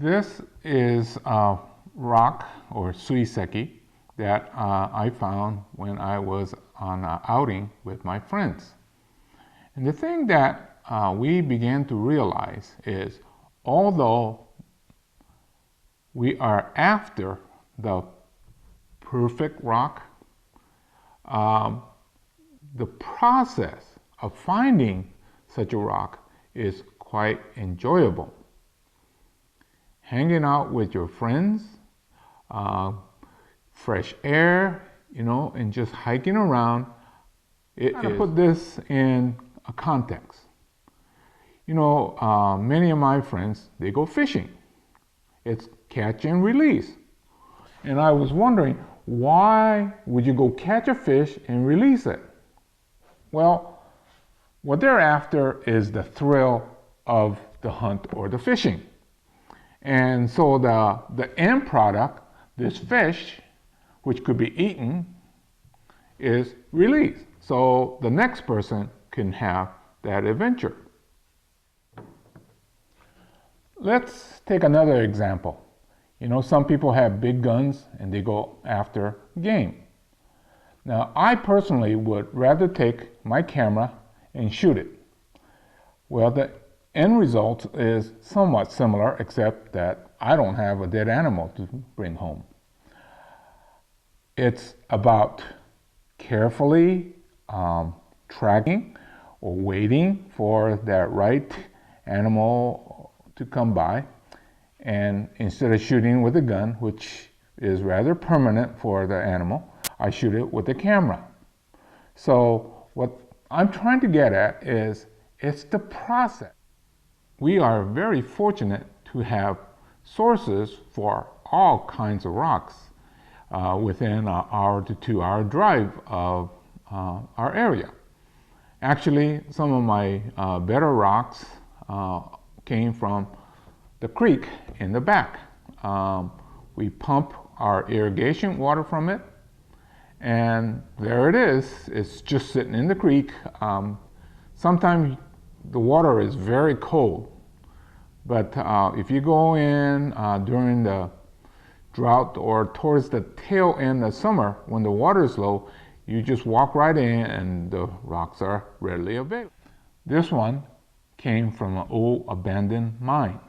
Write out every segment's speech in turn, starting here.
This is a rock, or Suiseki, that I found when I was on an outing with my friends. And the thing that we began to realize is, although we are after the perfect rock, the process of finding such a rock is quite enjoyable. Hanging out with your friends, fresh air, and just hiking around. To put this in a context. Many of my friends, they go fishing. It's catch and release. And I was wondering, why would you go catch a fish and release it? Well, what they're after is the thrill of the hunt or the fishing. And so the end product, this fish, which could be eaten, is released. So the next person can have that adventure. Let's take another example. Some people have big guns and they go after game. Now, I personally would rather take my camera and shoot it. Well, the end result is somewhat similar, except that I don't have a dead animal to bring home. It's about carefully tracking or waiting for that right animal to come by, and instead of shooting with a gun, which is rather permanent for the animal, I shoot it with a camera. So what I'm trying to get at is, it's the process. We are very fortunate to have sources for all kinds of rocks within an hour to 2 hour drive of our area. Actually, some of my better rocks came from the creek in the back. We pump our irrigation water from it, and there it is. It's just sitting in the creek. Sometimes the water is very cold, but if you go in during the drought or towards the tail end of summer when the water is low, you just walk right in and the rocks are readily available. This one came from an old abandoned mine.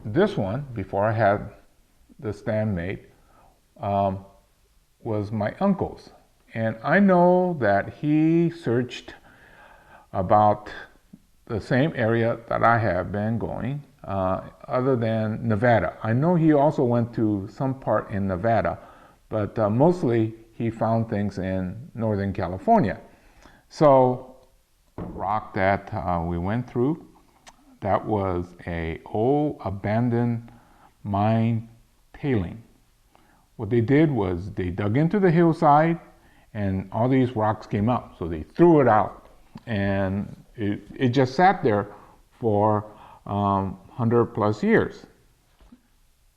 This one, before I had the stand made, was my uncle's. And I know that he searched about the same area that I have been going, other than Nevada. I know he also went to some part in Nevada, but mostly he found things in Northern California. So, rock that we went through, that was a old abandoned mine tailing. What they did was they dug into the hillside and all these rocks came up. So they threw it out, and it just sat there for 100 plus years.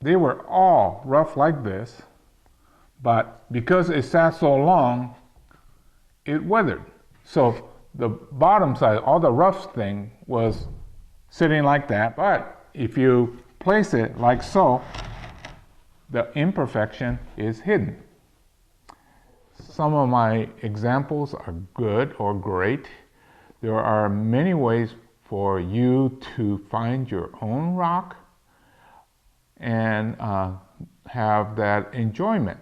They were all rough like this, but because it sat so long, it weathered. So the bottom side, all the rough thing, was sitting like that. But if you place it like so, the imperfection is hidden. Some of my examples are good or great. There are many ways for you to find your own rock and have that enjoyment.